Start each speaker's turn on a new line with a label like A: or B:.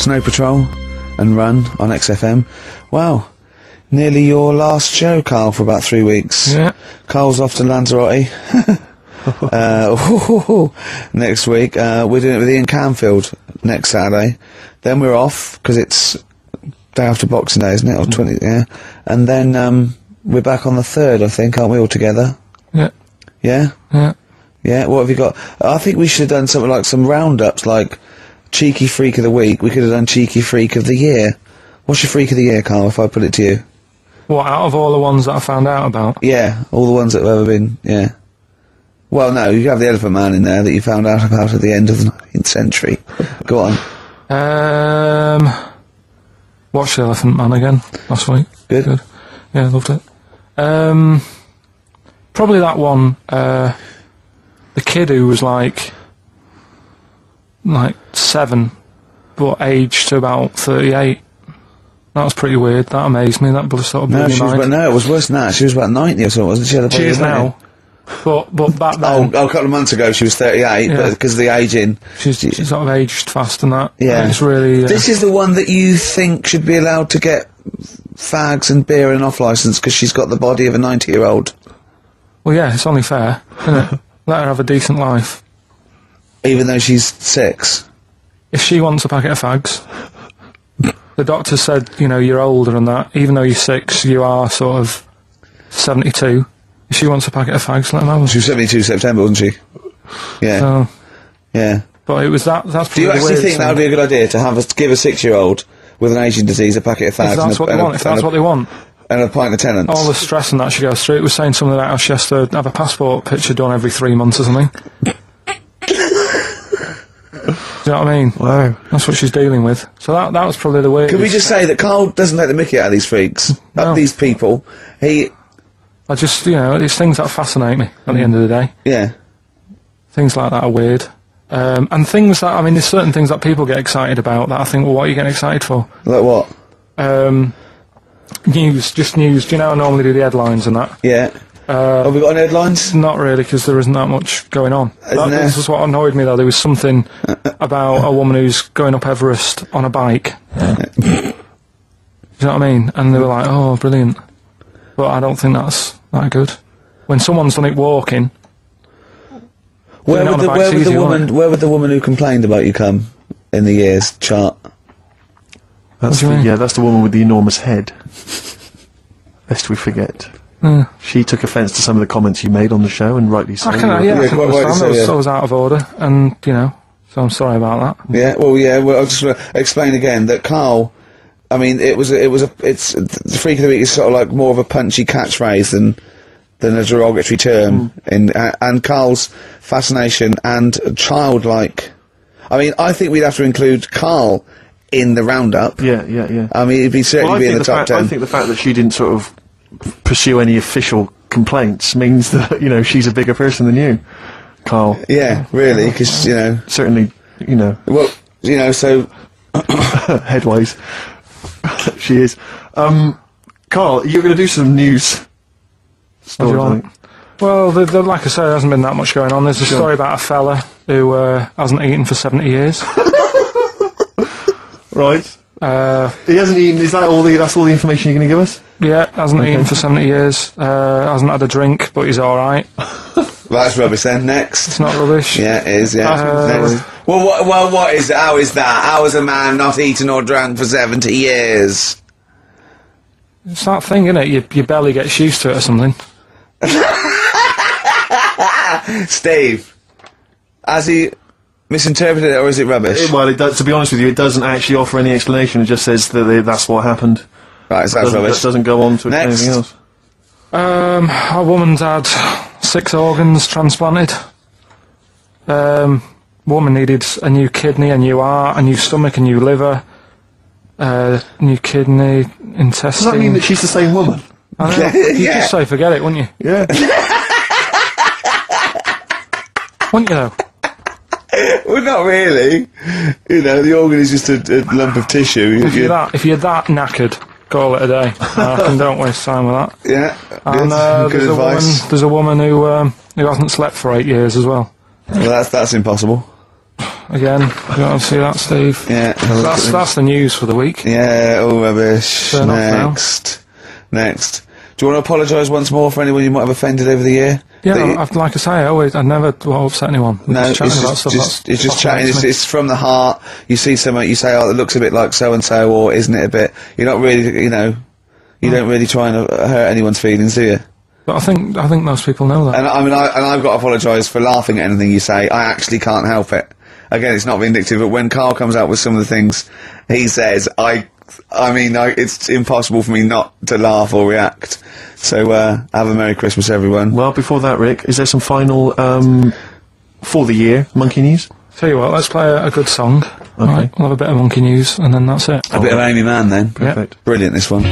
A: Snow Patrol and Run on XFM. Wow. Nearly your last show, Carl, for about 3 weeks.
B: Yeah.
A: Carl's off to Lanzarote. Next week. We're doing it with Ian Canfield next Saturday. Then we're off, because it's day after Boxing Day, isn't it? Or 20, yeah. And then we're back on the 3rd, I think, aren't we, all together?
B: Yeah.
A: Yeah?
B: Yeah.
A: Yeah, what have you got? I think we should have done something like some roundups, like Cheeky Freak of the Week. We could have done Cheeky Freak of the Year. What's your Freak of the Year, Carl, if I put it to you?
B: What, out of all the ones that I found out about?
A: Yeah, all the ones that have ever been, yeah. Well, no, you have the Elephant Man in there that you found out about at the end of the 19th century. Go on.
B: Watched The Elephant Man again last week.
A: Good.
B: Yeah, loved it. Probably that one, the kid who was like 7, but aged to about 38. That was pretty weird. That amazed me. That sort of blew my mind.
A: No, it was worse than that. She was about 90 or something, wasn't she?
B: She is now. But back then...
A: a couple of months ago she was 38,
B: Yeah.
A: but because of the ageing...
B: She's sort of aged fast and that.
A: Yeah.
B: It's really...
A: This is the one that you think should be allowed to get fags and beer and off licence because she's got the body of a 90-year-old.
B: Well, yeah, it's only fair, isn't it? Let her have a decent life.
A: Even though she's 6.
B: If she wants a packet of fags... The doctor said, you know, you're older and that. Even though you're 6, you are sort of 72. If she wants a packet of fags, let them have them.
A: She was 72 September, wasn't she? Yeah.
B: So,
A: yeah.
B: but it was that's probably
A: Do you actually
B: the
A: think that would be a good idea to give a 6-year-old with an ageing disease a packet of fags?
B: If that's what they want, if that's what they want.
A: And a pint of Tennants.
B: All the stress and that she goes through. It was saying something about how she has to have a passport picture done every 3 months or something. Do you know what I mean?
A: Wow.
B: That's what she's dealing with. So that was probably the way.
A: Can we just say that Carl doesn't let the mickey out of these freaks?
B: No.
A: These people.
B: I just, you know, it's things that fascinate me at the end of the day.
A: Yeah.
B: Things like that are weird. And things that, I mean, there's certain things that people get excited about that I think, well, what are you getting excited for?
A: Like what?
B: News. Do you know I normally do the headlines and that?
A: Yeah. Have we got any headlines?
B: Not really, because there isn't that much going on.
A: There?
B: This is what annoyed me, though. There was something about a woman who's going up Everest on a bike. Do you know what I mean? And they were like, oh, brilliant. But I don't think that's that good. When someone's done it walking...
A: Where would the woman who complained about you come in the years chart?
C: That's that's the woman with the enormous head. Lest we forget. She took offence to some of the comments you made on the show, and rightly so.
B: I was out of order, and, you know, so I'm sorry about that.
A: Yeah, well, I'll just explain again that Carl, I mean, it's the Freak of the Week is sort of like more of a punchy catchphrase than a derogatory term, and Carl's fascination and childlike. I mean, I think we'd have to include Carl in the roundup.
C: Yeah.
A: I mean, it'd certainly be in the top 10.
C: I think the fact that she didn't sort of pursue any official complaints means that, you know, she's a bigger person than you, Carl.
A: Yeah, really, because, you know...
C: Certainly, you know...
A: Well, you know, so...
C: Headwise. She is. Carl, you're going to do some news stories, I think.
B: Well, like I say, there hasn't been that much going on. There's a story about a fella who hasn't eaten for 70 years.
C: Right. He hasn't eaten. Is that all that's all the information you're going to give us?
B: Yeah, hasn't eaten for 70 years. Hasn't had a drink, but he's all right.
A: That's rubbish then. Next.
B: It's not rubbish.
A: Yeah, it is, yeah. Next. Well, what is it? How is that? How is a man not eaten or drunk for 70 years?
B: It's that thing, isn't it? Your belly gets used to it or something.
A: Steve, has he misinterpreted it, or is it rubbish?
C: Well, it does, to be honest with you, it doesn't actually offer any explanation. It just says that that's what happened.
A: Right, so that's rubbish.
C: It doesn't go on to anything else.
B: A woman's had 6 organs transplanted. Woman needed a new kidney, a new heart, a new stomach, a new liver, new kidney, intestine.
C: Does that mean that she's the same woman?
B: I know. You'd just say forget it, wouldn't you?
C: Yeah.
B: Wouldn't you, though?
A: Well, not really. You know, the organ is just a lump of tissue.
B: If you're that knackered, call it a day. And don't waste time with that.
A: Yeah.
B: And
A: good
B: there's a woman who hasn't slept for 8 years as well.
A: Well, that's impossible.
B: again. You want to see that, Steve?
A: Yeah.
B: That's the news for the week.
A: Yeah, all rubbish.
B: Turn off
A: Next. Do you want to apologise once more for anyone you might have offended over the year?
B: Yeah, like I say, I never upset anyone.
A: No, it's just chatting. It's from the heart. You see something, you say, "Oh, it looks a bit like so and so," or "Isn't it a bit?" You're not really, you know, you don't really try and hurt anyone's feelings, do you?
B: But I think most people know that.
A: And I mean, I've got to apologise for laughing at anything you say. I actually can't help it. Again, it's not vindictive, but when Carl comes out with some of the things he says, it's impossible for me not to laugh or react. So, have a Merry Christmas, everyone.
C: Well, before that, Rick, is there some final, for the year, Monkey News?
B: Tell you what, let's play a good song.
C: Okay.
B: Right, we'll have a bit of Monkey News, and then that's it.
A: A bit of Amy Mann, then.
C: Perfect.
A: Brilliant, this one.